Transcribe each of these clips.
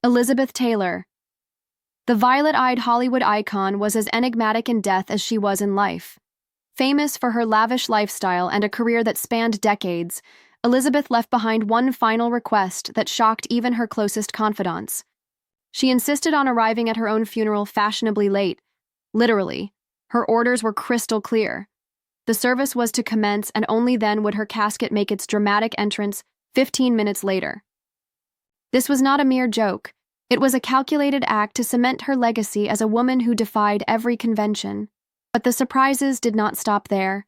Elizabeth Taylor. The violet-eyed Hollywood icon was as enigmatic in death as she was in life. Famous for her lavish lifestyle and a career that spanned decades, Elizabeth left behind one final request that shocked even her closest confidants. She insisted on arriving at her own funeral fashionably late. Literally, her orders were crystal clear. The service was to commence, and only then would her casket make its dramatic entrance 15 minutes later. This was not a mere joke. It was a calculated act to cement her legacy as a woman who defied every convention. But the surprises did not stop there.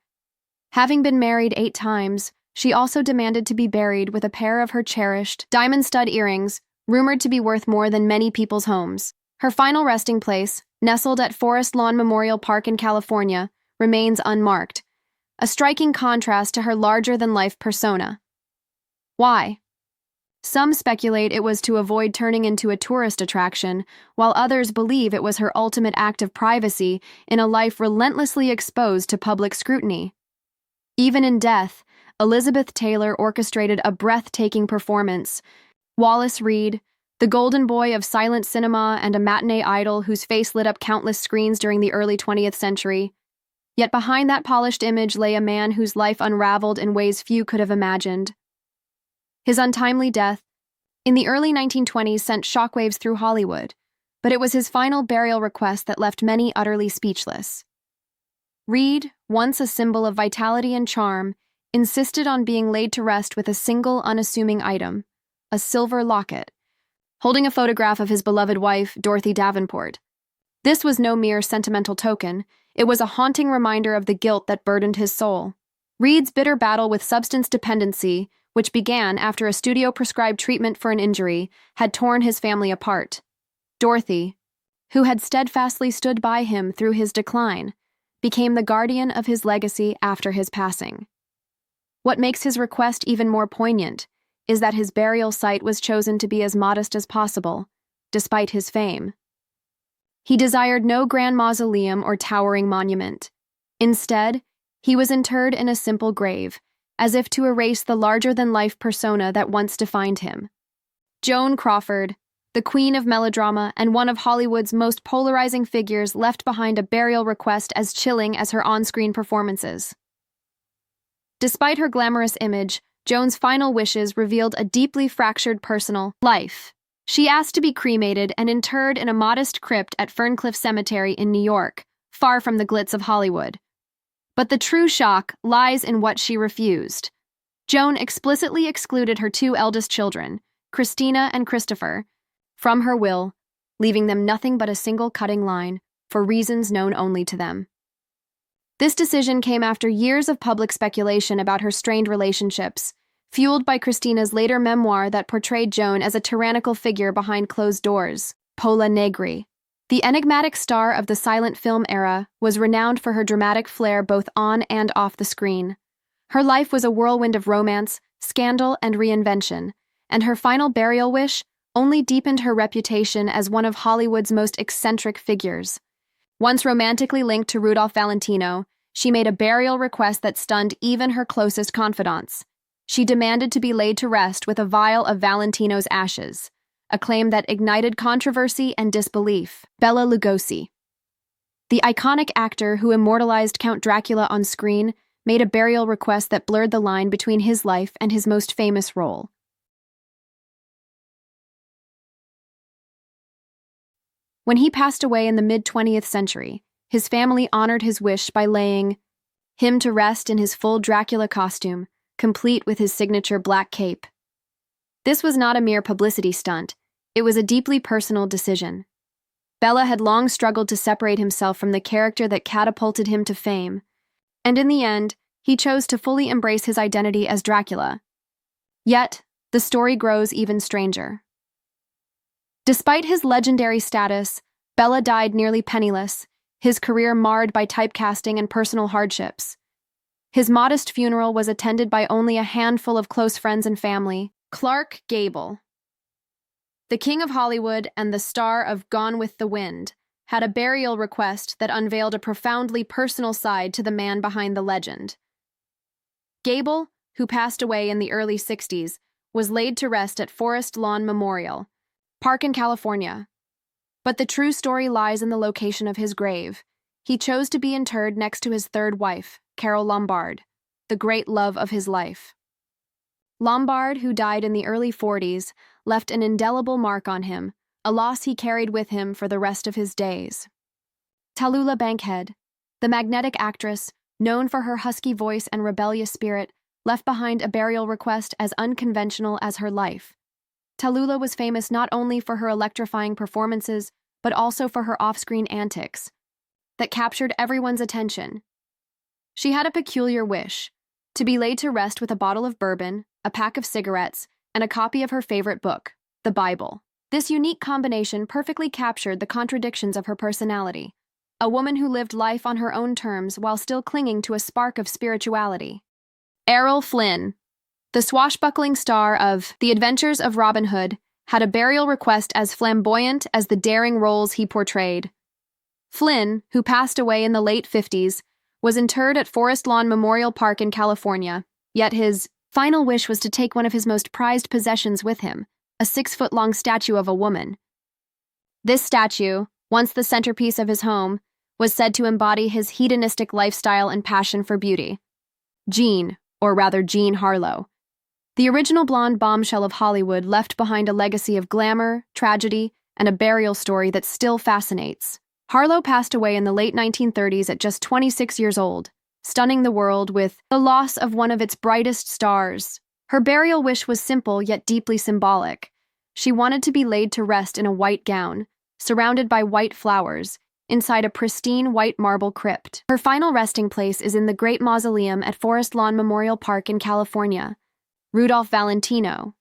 Having been married 8 times, she also demanded to be buried with a pair of her cherished diamond stud earrings, rumored to be worth more than many people's homes. Her final resting place, nestled at Forest Lawn Memorial Park in California, remains unmarked, a striking contrast to her larger-than-life persona. Why? Some speculate it was to avoid turning into a tourist attraction, while others believe it was her ultimate act of privacy in a life relentlessly exposed to public scrutiny. Even in death, Elizabeth Taylor orchestrated a breathtaking performance. Wallace Reid, the golden boy of silent cinema and a matinee idol whose face lit up countless screens during the early 20th century. Yet behind that polished image lay a man whose life unraveled in ways few could have imagined. His untimely death in the early 1920s sent shockwaves through Hollywood, but it was his final burial request that left many utterly speechless. Reid, once a symbol of vitality and charm, insisted on being laid to rest with a single unassuming item, a silver locket, holding a photograph of his beloved wife, Dorothy Davenport. This was no mere sentimental token, it was a haunting reminder of the guilt that burdened his soul. Reid's bitter battle with substance dependency, which began after a studio-prescribed treatment for an injury, had torn his family apart. Dorothy, who had steadfastly stood by him through his decline, became the guardian of his legacy after his passing. What makes his request even more poignant is that his burial site was chosen to be as modest as possible, despite his fame. He desired no grand mausoleum or towering monument. Instead, he was interred in a simple grave, as if to erase the larger-than-life persona that once defined him. Joan Crawford, the queen of melodrama and one of Hollywood's most polarizing figures, left behind a burial request as chilling as her on-screen performances. Despite her glamorous image, Joan's final wishes revealed a deeply fractured personal life. She asked to be cremated and interred in a modest crypt at Ferncliff Cemetery in New York, far from the glitz of Hollywood. But the true shock lies in what she refused. Joan explicitly excluded her 2 eldest children, Christina and Christopher, from her will, leaving them nothing but a single cutting line, for reasons known only to them. This decision came after years of public speculation about her strained relationships, fueled by Christina's later memoir that portrayed Joan as a tyrannical figure behind closed doors. Pola Negri, the enigmatic star of the silent film era, was renowned for her dramatic flair both on and off the screen. Her life was a whirlwind of romance, scandal, and reinvention, and her final burial wish only deepened her reputation as one of Hollywood's most eccentric figures. Once romantically linked to Rudolph Valentino, she made a burial request that stunned even her closest confidants. She demanded to be laid to rest with a vial of Valentino's ashes, a claim that ignited controversy and disbelief. Bela Lugosi, the iconic actor who immortalized Count Dracula on screen, made a burial request that blurred the line between his life and his most famous role. When he passed away in the mid-20th century, his family honored his wish by laying him to rest in his full Dracula costume, complete with his signature black cape. This was not a mere publicity stunt, it was a deeply personal decision. Bela had long struggled to separate himself from the character that catapulted him to fame, and in the end, he chose to fully embrace his identity as Dracula. Yet, the story grows even stranger. Despite his legendary status, Bela died nearly penniless, his career marred by typecasting and personal hardships. His modest funeral was attended by only a handful of close friends and family. Clark Gable, the king of Hollywood and the star of Gone with the Wind, had a burial request that unveiled a profoundly personal side to the man behind the legend. Gable, who passed away in the early 60s, was laid to rest at Forest Lawn Memorial, Park in California. But the true story lies in the location of his grave. He chose to be interred next to his third wife, Carole Lombard, the great love of his life. Lombard, who died in the early 40s, left an indelible mark on him, a loss he carried with him for the rest of his days. Tallulah Bankhead, the magnetic actress, known for her husky voice and rebellious spirit, left behind a burial request as unconventional as her life. Tallulah was famous not only for her electrifying performances, but also for her off-screen antics that captured everyone's attention. She had a peculiar wish: to be laid to rest with a bottle of bourbon, a pack of cigarettes, and a copy of her favorite book, the Bible. This unique combination perfectly captured the contradictions of her personality, a woman who lived life on her own terms while still clinging to a spark of spirituality. Errol Flynn, the swashbuckling star of The Adventures of Robin Hood, had a burial request as flamboyant as the daring roles he portrayed. Flynn, who passed away in the late 50s, was interred at Forest Lawn Memorial Park in California, yet his final wish was to take one of his most prized possessions with him, a 6-foot-long statue of a woman. This statue, once the centerpiece of his home, was said to embody his hedonistic lifestyle and passion for beauty. Jean, or rather Jean Harlow, the original blonde bombshell of Hollywood, left behind a legacy of glamour, tragedy, and a burial story that still fascinates. Harlow passed away in the late 1930s at just 26 years old, stunning the world with the loss of one of its brightest stars. Her burial wish was simple yet deeply symbolic. She wanted to be laid to rest in a white gown, surrounded by white flowers, inside a pristine white marble crypt. Her final resting place is in the Great Mausoleum at Forest Lawn Memorial Park in California. Rudolph Valentino,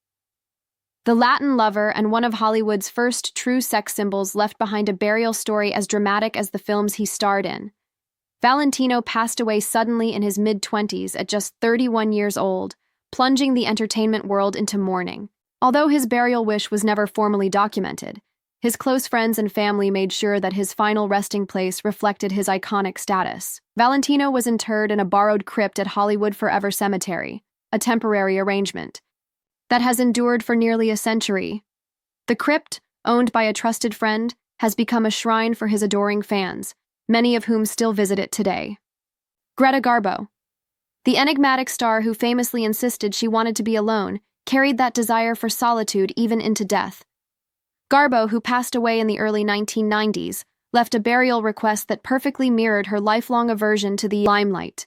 the Latin lover and one of Hollywood's first true sex symbols, left behind a burial story as dramatic as the films he starred in. Valentino passed away suddenly in his mid-20s at just 31 years old, plunging the entertainment world into mourning. Although his burial wish was never formally documented, his close friends and family made sure that his final resting place reflected his iconic status. Valentino was interred in a borrowed crypt at Hollywood Forever Cemetery, a temporary arrangement that has endured for nearly a century. The crypt, owned by a trusted friend, has become a shrine for his adoring fans, many of whom still visit it today. Greta Garbo, the enigmatic star who famously insisted she wanted to be alone, carried that desire for solitude even into death. Garbo, who passed away in the early 1990s, left a burial request that perfectly mirrored her lifelong aversion to the limelight.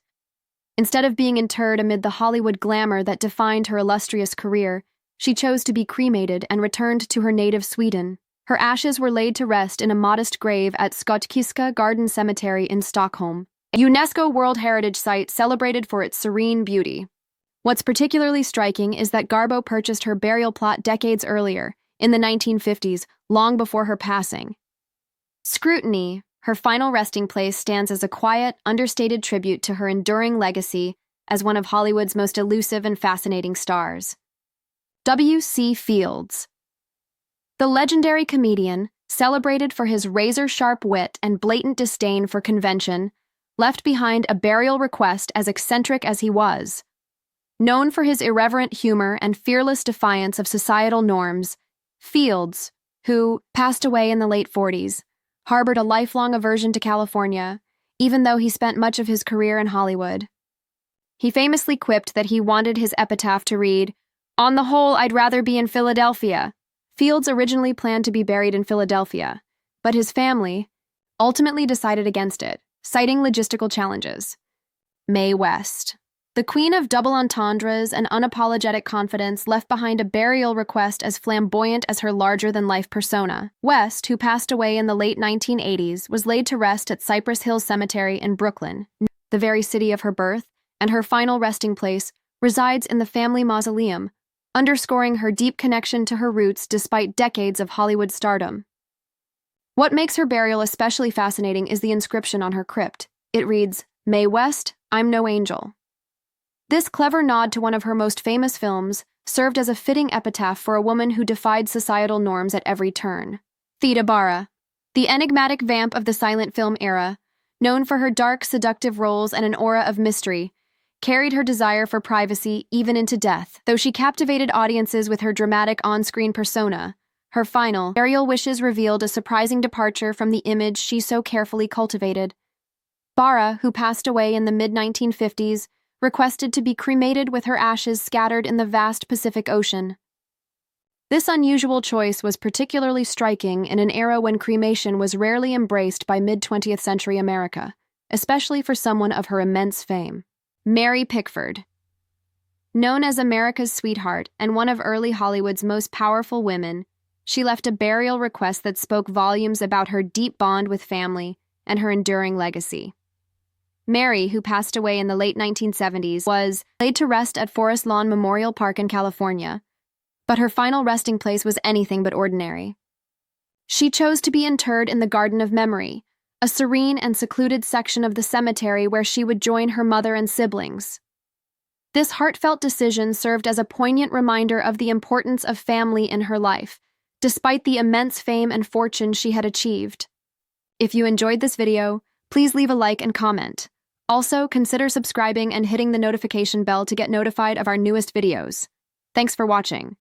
Instead of being interred amid the Hollywood glamour that defined her illustrious career, she chose to be cremated and returned to her native Sweden. Her ashes were laid to rest in a modest grave at Skotkiska Garden Cemetery in Stockholm, a UNESCO World Heritage Site celebrated for its serene beauty. What's particularly striking is that Garbo purchased her burial plot decades earlier, in the 1950s, long before her passing. Scrutiny, her final resting place, stands as a quiet, understated tribute to her enduring legacy as one of Hollywood's most elusive and fascinating stars. W.C. Fields, the legendary comedian, celebrated for his razor-sharp wit and blatant disdain for convention, left behind a burial request as eccentric as he was. Known for his irreverent humor and fearless defiance of societal norms, Fields, who passed away in the late 40s, harbored a lifelong aversion to California, even though he spent much of his career in Hollywood. He famously quipped that he wanted his epitaph to read, "On the whole, I'd rather be in Philadelphia." Fields originally planned to be buried in Philadelphia, but his family ultimately decided against it, citing logistical challenges. Mae West, the queen of double entendres and unapologetic confidence, left behind a burial request as flamboyant as her larger-than-life persona. West, who passed away in the late 1980s, was laid to rest at Cypress Hills Cemetery in Brooklyn, the very city of her birth, and her final resting place resides in the family mausoleum, underscoring her deep connection to her roots despite decades of Hollywood stardom. What makes her burial especially fascinating is the inscription on her crypt. It reads, "Mae West, I'm no angel." This clever nod to one of her most famous films served as a fitting epitaph for a woman who defied societal norms at every turn. Theda Bara, the enigmatic vamp of the silent film era, known for her dark, seductive roles and an aura of mystery, carried her desire for privacy even into death. Though she captivated audiences with her dramatic on-screen persona, Her final burial wishes revealed a surprising departure from the image she so carefully cultivated. Bara, who passed away in the mid-1950s, requested to be cremated with her ashes scattered in the vast Pacific Ocean. This unusual choice was particularly striking in an era when cremation was rarely embraced by mid-20th century America, especially for someone of her immense fame. Mary Pickford. Known as America's sweetheart and one of early Hollywood's most powerful women, she left a burial request that spoke volumes about her deep bond with family and her enduring legacy. Mary, who passed away in the late 1970s, was laid to rest at Forest Lawn Memorial Park in California, but her final resting place was anything but ordinary. She chose to be interred in the Garden of Memory, a serene and secluded section of the cemetery where she would join her mother and siblings. This heartfelt decision served as a poignant reminder of the importance of family in her life, despite the immense fame and fortune she had achieved. If you enjoyed this video, please leave a like and comment. Also, consider subscribing and hitting the notification bell to get notified of our newest videos. Thanks for watching.